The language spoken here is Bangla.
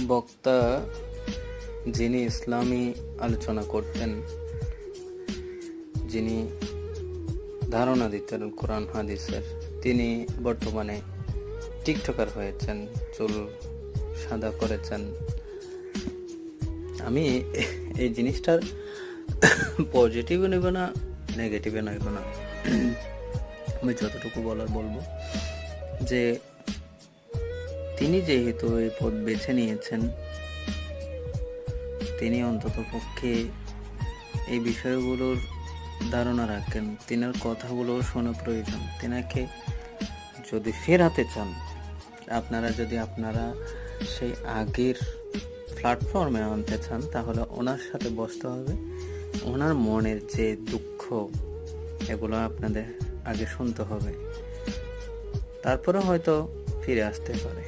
বক্তা যিনি ইসলামী আলোচনা করতেন, যিনি ধারণা দিতেন কোরআন হাদিসের, তিনি বর্তমানে টিকটকার হয়েছেন, চুল সাদা করেছেন। আমি এই জিনিসটার পজিটিভও নেব না, নেগেটিভও নেব না। আমি যতটুকু বলার বলবো যে তিনি যেহেতু এই পথ বেছে নিয়েছেন, তিনি অন্তত পক্ষে এই বিষয়গুলোর ধারণা রাখেন, তিনার কথাগুলো শোনা প্রয়োজন। তিনাকে যদি ফেরাতে চান, আপনারা সেই আগের প্ল্যাটফর্মে আনতে চান, তাহলে ওনার সাথে বসতে হবে। ওনার মনের যে দুঃখ, এগুলো আপনাদের আগে শুনতে হবে, তারপরে হয়তো ফিরে আসতে পারে।